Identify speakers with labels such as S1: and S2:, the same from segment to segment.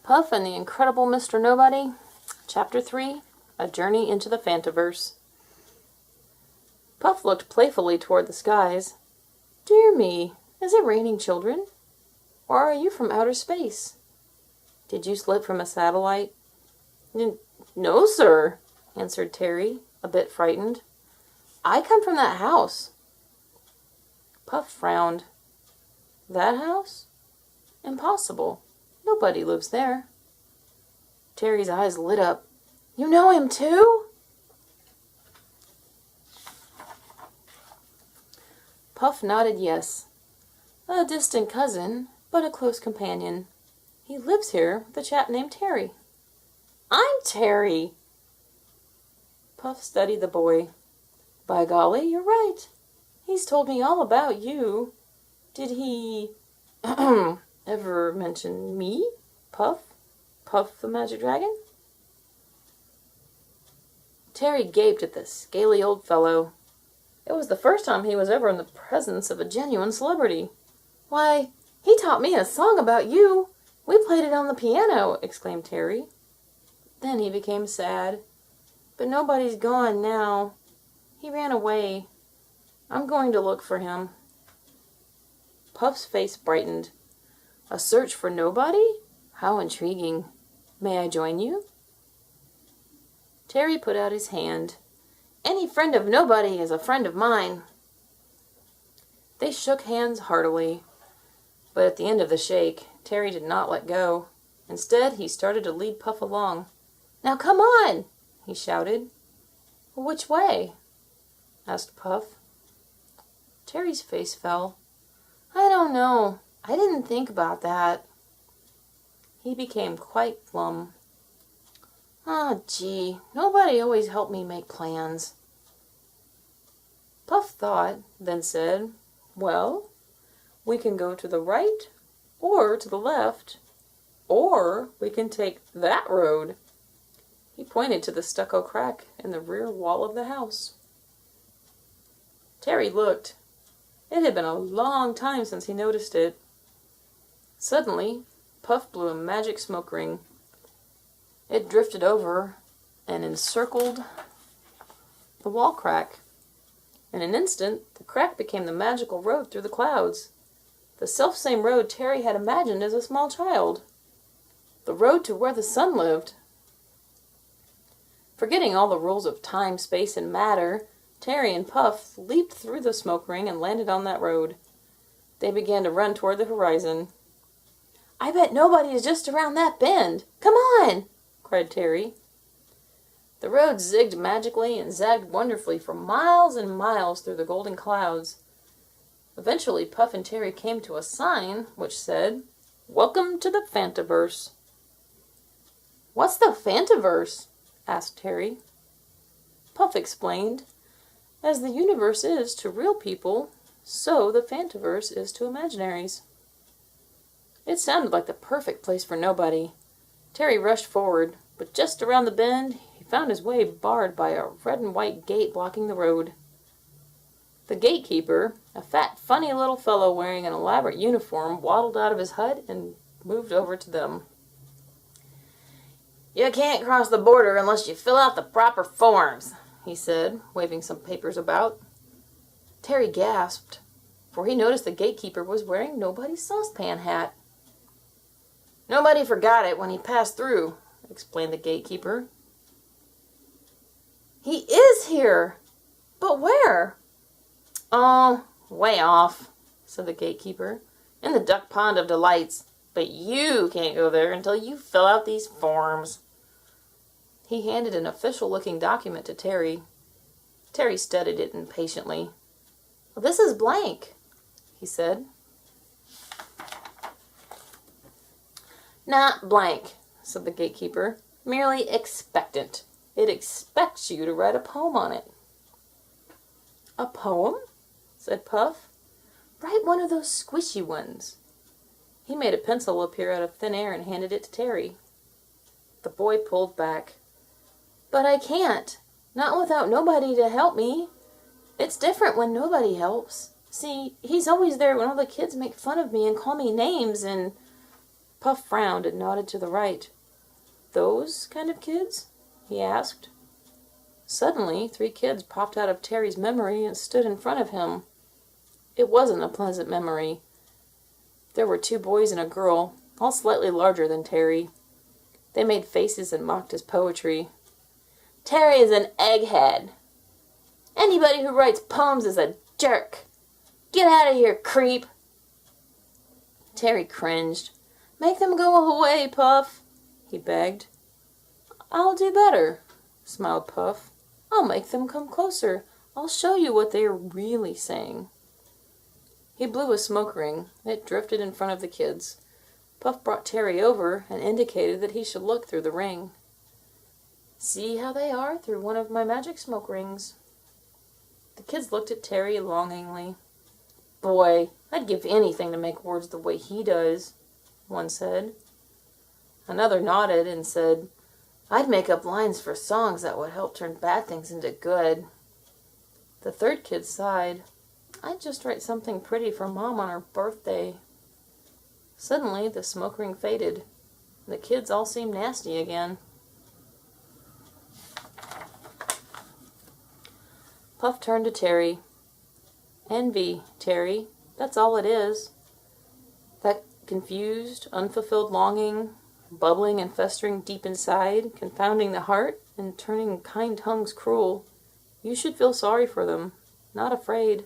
S1: Puff and the Incredible Mr. Nobody, Chapter 3, A Journey into the Fantaverse. Puff looked playfully toward the skies. Dear me, is it raining children? Or are you from outer space? Did you slip from a satellite? No, sir, answered Terry, a bit frightened. I come from that house. Puff frowned. That house? Impossible. Nobody lives there. Terry's eyes lit up. You know him too? Puff nodded yes. A distant cousin, but a close companion. He lives here with a chap named Terry. I'm Terry. Puff studied the boy. By golly, you're right. He's told me all about you. Did he ever mention me? Puff? Puff the Magic Dragon? Terry gaped at the scaly old fellow. It was the first time he was ever in the presence of a genuine celebrity. Why, he taught me a song about you. We played it on the piano, exclaimed Terry. Then he became sad. But nobody's gone now. He ran away. I'm going to look for him. Puff's face brightened. A search for nobody? How intriguing. May I join you? Terry put out his hand. Any friend of nobody is a friend of mine. They shook hands heartily. But at the end of the shake, Terry did not let go. Instead, he started to lead Puff along. Now come on, he shouted. Which way? Asked Puff. Terry's face fell. I don't know. I didn't think about that. He became quite glum. Ah, gee, nobody always helped me make plans. Puff thought, then said, well, we can go to the right or to the left, or we can take that road. He pointed to the stucco crack in the rear wall of the house. Terry looked. It had been a long time since he noticed it. Suddenly, Puff blew a magic smoke ring. It drifted over and encircled the wall crack. In an instant, the crack became the magical road through the clouds. The selfsame road Terry had imagined as a small child. The road to where the sun lived. Forgetting all the rules of time, space, and matter, Terry and Puff leaped through the smoke ring and landed on that road. They began to run toward the horizon. I bet nobody is just around that bend. Come on, cried Terry. The road zigged magically and zagged wonderfully for miles and miles through the golden clouds. Eventually, Puff and Terry came to a sign which said, Welcome to the Fantaverse. What's the Fantaverse? Asked Terry. Puff explained, As the universe is to real people, so the Fantaverse is to imaginaries. It sounded like the perfect place for nobody. Terry rushed forward, but just around the bend, he found his way barred by a red and white gate blocking the road. The gatekeeper, a fat, funny little fellow wearing an elaborate uniform, waddled out of his hut and moved over to them. You can't cross the border unless you fill out the proper forms, he said, waving some papers about. Terry gasped, for he noticed the gatekeeper was wearing nobody's saucepan hat. Nobody forgot it when he passed through, explained the gatekeeper. He is here! But where? Oh, way off, said the gatekeeper, in the duck pond of delights. But you can't go there until you fill out these forms. He handed an official-looking document to Terry. Terry studied it impatiently. Well, this is blank, he said. Not blank, said the gatekeeper, merely expectant. It expects you to write a poem on it. A poem? Said Puff. Write one of those squishy ones. He made a pencil appear out of thin air and handed it to Terry. The boy pulled back. But I can't. Not without nobody to help me. It's different when nobody helps. See, he's always there when all the kids make fun of me and call me names and... Puff frowned and nodded to the right. "Those kind of kids?" he asked. Suddenly, 3 kids popped out of Terry's memory and stood in front of him. It wasn't a pleasant memory. There were 2 boys and a girl, all slightly larger than Terry. They made faces and mocked his poetry. "Terry is an egghead. Anybody who writes poems is a jerk. Get out of here, creep." Terry cringed. "Make them go away, Puff," he begged. "I'll do better," smiled Puff. "I'll make them come closer. I'll show you what they are really saying." He blew a smoke ring. It drifted in front of the kids. Puff brought Terry over and indicated that he should look through the ring. "See how they are through one of my magic smoke rings." The kids looked at Terry longingly. "Boy, I'd give anything to make words the way he does," one said. Another nodded and said, "I'd make up lines for songs that would help turn bad things into good." The third kid sighed. "I'd just write something pretty for Mom on her birthday." Suddenly, the smoke ring faded. The kids all seemed nasty again. Puff turned to Terry. "Envy, Terry. That's all it is. That confused, unfulfilled longing, bubbling and festering deep inside, confounding the heart and turning kind tongues cruel. You should feel sorry for them, not afraid."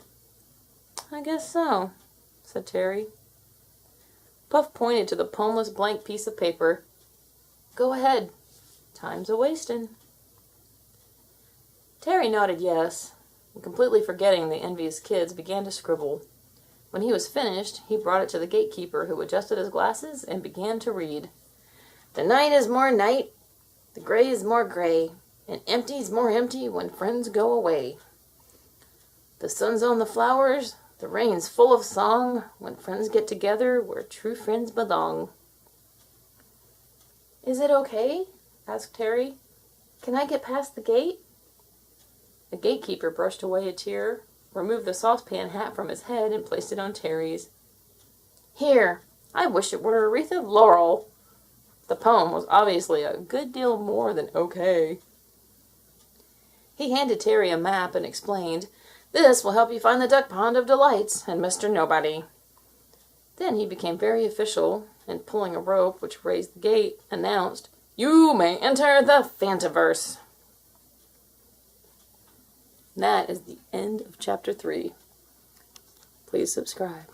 S1: "I guess so," said Terry. Puff pointed to the poemless blank piece of paper. "Go ahead. Time's a-wastin'." Terry nodded yes, and completely forgetting the envious kids, began to scribble. When he was finished, he brought it to the gatekeeper, who adjusted his glasses and began to read. "The night is more night, the gray is more gray, and empty's more empty when friends go away. The sun's on the flowers, the rain's full of song, when friends get together where true friends belong." "Is it okay?" asked Terry. "Can I get past the gate?" The gatekeeper brushed away a tear, removed the saucepan hat from his head, and placed it on Terry's. "Here, I wish it were a wreath of laurel." The poem was obviously a good deal more than okay. He handed Terry a map and explained, "This will help you find the Duck Pond of Delights and Mr. Nobody." Then he became very official, and pulling a rope which raised the gate, announced, "You may enter the Fantaverse." That is the end of Chapter 3. Please subscribe.